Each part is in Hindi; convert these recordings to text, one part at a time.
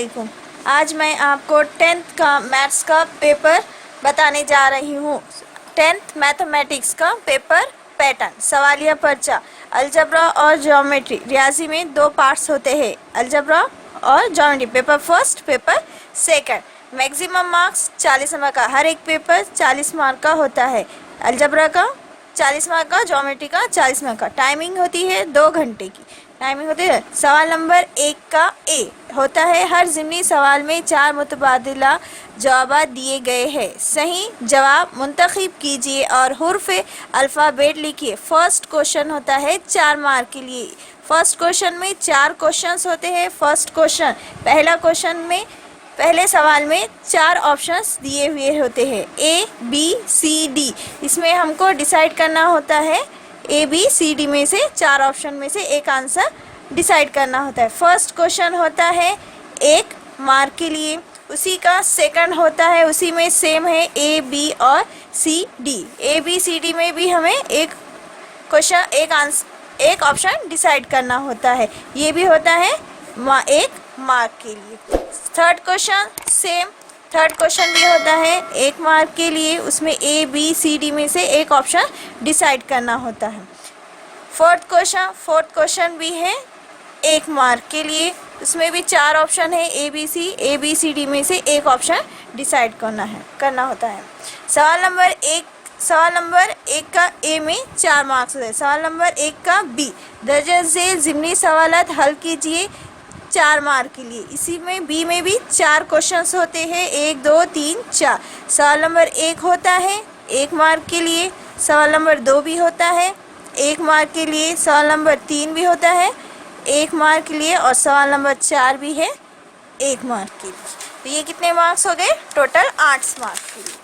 वालेकुम। आज मैं आपको 10th का मैथ्स का पेपर बताने जा रही हूँ। 10th मैथमेटिक्स का पेपर पैटर्न, सवालिया पर्चा, अलजब्रा और ज्योमेट्री। रियाजी में दो पार्ट्स होते हैं, अलजब्रा और geometry. Paper first, paper second. Maximum marks 40 number का, हर एक पेपर 40 मार्क का होता है। अलजब्रा का 40 मार्क का, ज्योमेट्री का 40 मार्क का। टाइमिंग होती है 2 घंटे की टाइमिंग होती है। सवाल नंबर 1 का ए होता है, हर ज़िमनी सवाल में 4 मुतबादिला जवाब दिए गए हैं। सही जवाब मुंतखब कीजिए और हुर्फ अल्फ़ाबेट लिखिए। फर्स्ट क्वेश्चन होता है 4 मार्क के लिए। फर्स्ट क्वेश्चन में 4 क्वेश्चंस होते हैं। फर्स्ट क्वेश्चन, पहला क्वेश्चन में, पहले सवाल में 4 ऑप्शंस दिए हुए होते हैं, ए बी सी डी। इसमें हमको डिसाइड करना होता है, ए बी सी डी में से 4 ऑप्शन में से एक आंसर डिसाइड करना होता है। फर्स्ट क्वेश्चन होता है 1 मार्क के लिए, उसी का सेकंड होता है, उसी में सेम है ए बी और C D. A B C D में भी हमें एक क्वेश्चन, एक ऑप्शन डिसाइड करना होता है। ये भी होता है 1 मार्क के लिए। Third question same, third question भी होता है 1 मार्क के लिए, उसमें ए बी सी डी में से एक ऑप्शन डिसाइड करना होता है। फोर्थ क्वेश्चन भी है 1 मार्क के लिए, उसमें भी 4 ऑप्शन है, ए बी सी डी में से एक ऑप्शन डिसाइड करना होता है। सवाल नंबर 1 का ए में 4 मार्क्स होते हैं। सवाल नंबर 1 का बी, दर्ज झेल ज़िमनी सवालात हल कीजिए 4 मार्क के लिए। इसी में बी में भी 4 क्वेश्चंस होते हैं, 1 2 3 4। सवाल नंबर 1 होता है 1 मार्क के लिए, सवाल नंबर 2 भी होता है 1 मार्क के लिए, सवाल नंबर 3 भी होता है 1 मार्क के लिए, और सवाल नंबर 4 भी है 1 मार्क के लिए। तो ये कितने मार्क्स हो गए? टोटल 8 मार्क के लिए।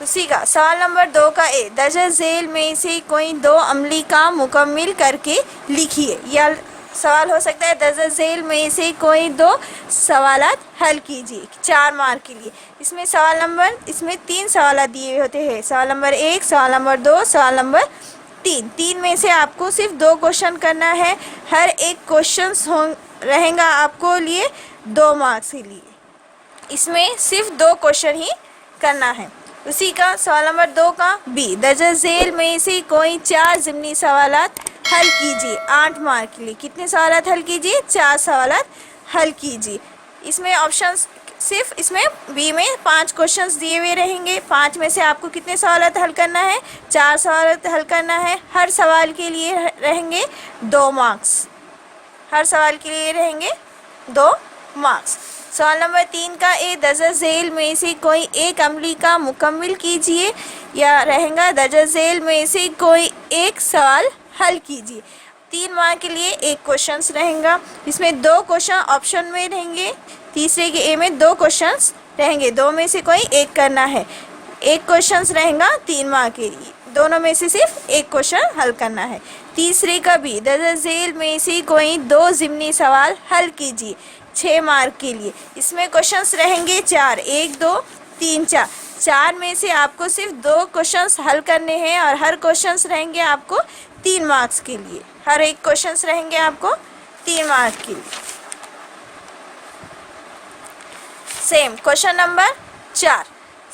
उसी का सवाल नंबर 2 का ए, दर्ज झेल में से कोई 2 अमली का मुकम्मिल करके लिखिए। या सवाल हो सकता है दर्ज झेल में से कोई 2 सवालात हल कीजिए 4 मार्क के लिए। इसमें 3 सवालात दिए हुए होते हैं, सवाल नंबर 1, सवाल नंबर 2, सवाल नंबर 3 में से आपको सिर्फ 2 क्वेश्चन करना है। हर एक क्वेश्चन रहेगा आपको लिए 2 मार्क्स के लिए। इसमें सिर्फ 2 क्वेश्चन ही करना है। उसी का सवाल नंबर 2 का बी, दर्ज झेल में से कोई 4 ज़िमनी सवालात हल कीजिए 8 मार्क के लिए। कितने सवालात हल कीजिए? 4 सवालात हल कीजिए। इसमें ऑप्शंस सिर्फ, इसमें बी में 5 क्वेश्चंस दिए हुए रहेंगे। 5 में से आपको कितने सवालात हल करना है? 4 सवालात हल करना है। हर सवाल के लिए रहेंगे 2 मार्क्स, हर सवाल के लिए रहेंगे 2 मार्क्स। सवाल नंबर 3 का ए, दर्ज झेल में से कोई एक अमली का मुकम्मिल कीजिए, या रहेगा दर्ज झेल में से कोई एक सवाल हल कीजिए। 3 मार्क के लिए एक क्वेश्चन रहेगा। इसमें 2 क्वेश्चन ऑप्शन में रहेंगे, तीसरे के ए में 2 क्वेश्चंस रहेंगे, 2 में से कोई एक करना है। एक क्वेश्चन रहेगा 3 मार्क के लिए, दोनों में से सिर्फ एक क्वेश्चन हल करना है। तीसरे का बी, दर्ज झेल में से कोई 2 ज़िमनी सवाल हल कीजिए 6 मार्क के लिए। इसमें क्वेश्चंस रहेंगे 4, 1 2 3 4। 4 में से आपको सिर्फ 2 क्वेश्चंस हल करने हैं, और हर क्वेश्चंस रहेंगे आपको 3 मार्क्स के लिए। हर एक क्वेश्चंस रहेंगे आपको 3 मार्क के लिए। सेम क्वेश्चन नंबर 4,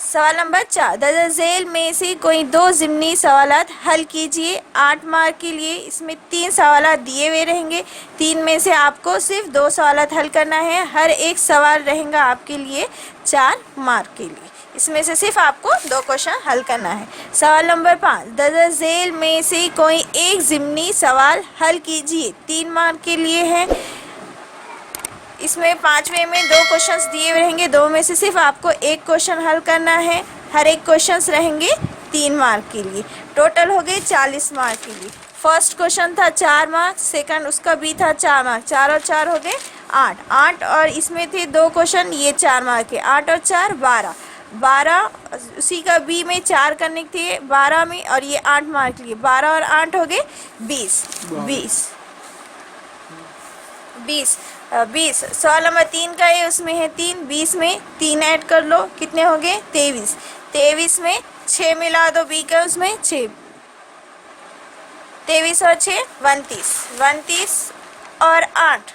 सवाल नंबर 4, दर्ज झेल में से कोई 2 ज़िमनी सवालात हल कीजिए 8 मार्क के लिए। इसमें 3 सवालात दिए हुए रहेंगे, 3 में से आपको सिर्फ 2 सवालात हल करना है। हर एक सवाल रहेगा आपके लिए 4 मार्क के लिए। इसमें से सिर्फ आपको 2 क्वेश्चन हल करना है। सवाल नंबर 5, दर्ज झेल में से कोई एक ज़िमनी सवाल हल कीजिए 3 मार्क के लिए है। इसमें 5वें में 2 क्वेश्चंस दिए रहेंगे, 2 में से सिर्फ आपको एक क्वेश्चन हल करना है। हर एक क्वेश्चंस रहेंगे 3 मार्क के लिए। टोटल हो गए 40 मार्क के लिए। फर्स्ट क्वेश्चन था 4 मार्क, सेकंड उसका बी था 4 मार्क, 4 और 4 हो गए 8, और इसमें थे 2 क्वेश्चन, ये 4 मार्क के, 8 और 4 12। उसी का बी में 4 करने थे 12 में, और ये 8 मार्क लिए, 12 और 8 हो गए 20। सवाल नंबर 3 का है, उसमें है 3, 20 में 3 ऐड कर लो, कितने हो गए? 23 में 6 मिला दो बी का, उसमें 6, 23 और 6 29 और 8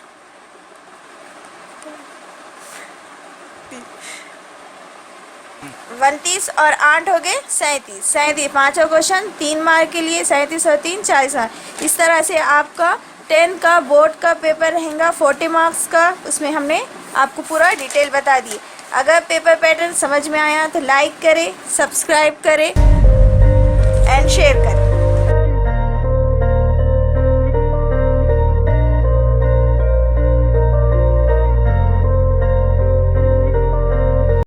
29 और 8 हो गए 37, 37 पाँचों क्वेश्चन 3 मार्क के लिए, 37 और 3 40 मार्क। इस तरह से आपका 10 का बोर्ड का पेपर रहेगा 40 मार्क्स का। उसमें हमने आपको पूरा डिटेल बता दी। अगर पेपर पैटर्न समझ में आया तो लाइक करें, सब्सक्राइब करें एंड शेयर करें।